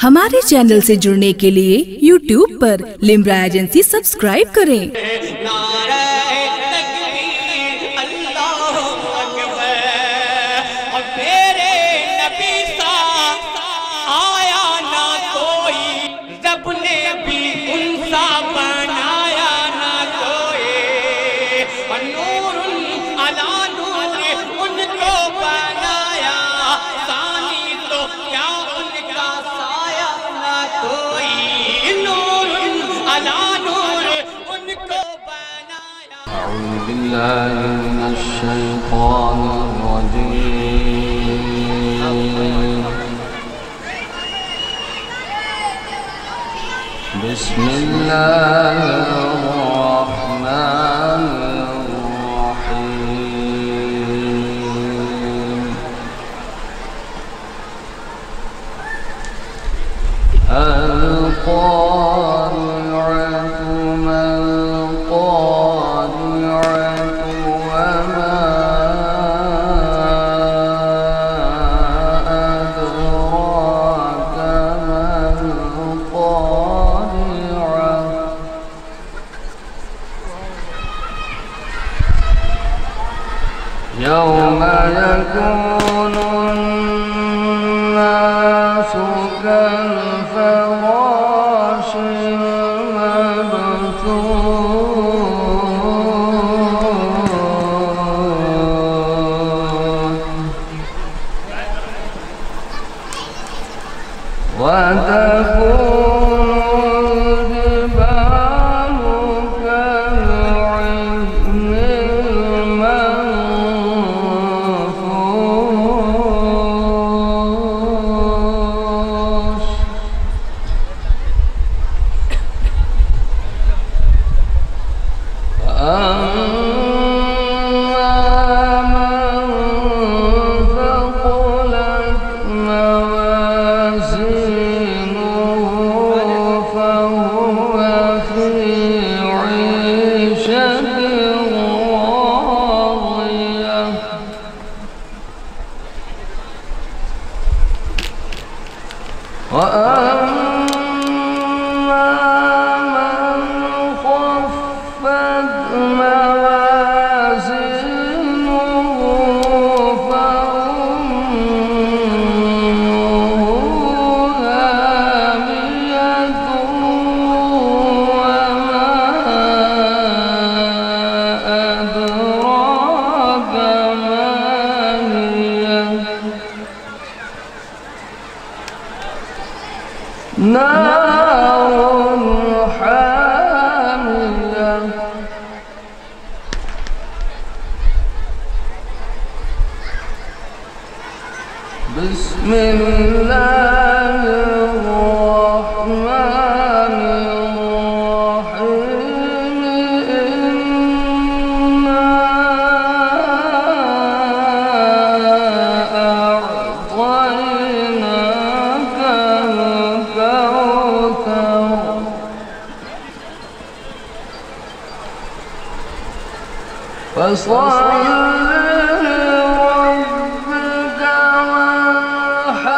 हमारे चैनल से जुड़ने के लिए YouTube पर लिम्रा एजेंसी सब्सक्राइब करें। أعوذ بالله من الشيطان الرجيم. بسم الله الرحمن الرحيم. القارعة ما القارعة وما أدراك ما القارعة. يوم يكون الناس كالفراش المبثوث وتكون الجبال كالعهن المنفوش. فأما من ثقلت موازينه فهو في عيشة راضية. وأما من خفت موازينه فأمه هاوية وما أدراك ما هي. نار حامية. بسم الله الرحمن الرحيم. إنا أعطيناك الكوثر فصل لربك وانحر.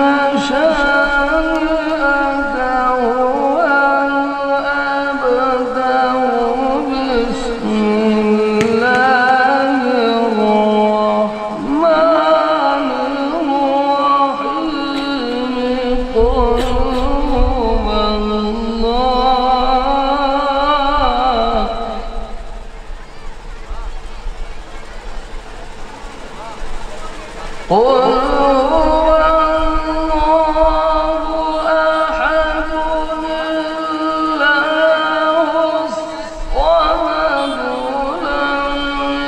إن شانئك هو الأبتر. بسم الله الرحمن الرحيم. قل هو الله قل هو الله أحد الله الصمد لم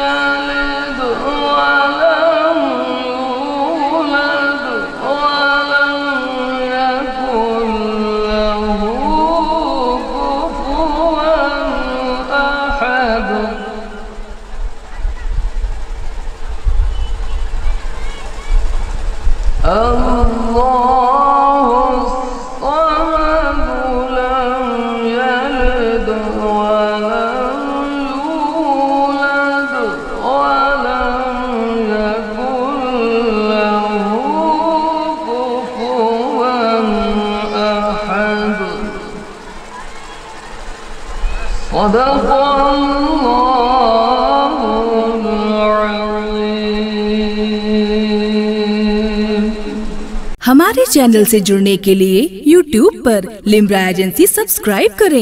يلد ولم يولد ولم يكن له كفوا أحد. الله الصمد لم يلد ولم يولد ولم يكن له صدق الله العظيم। हमारे चैनल से जुड़ने के लिए YouTube पर लिम्रा एजेंसी सब्सक्राइब करें।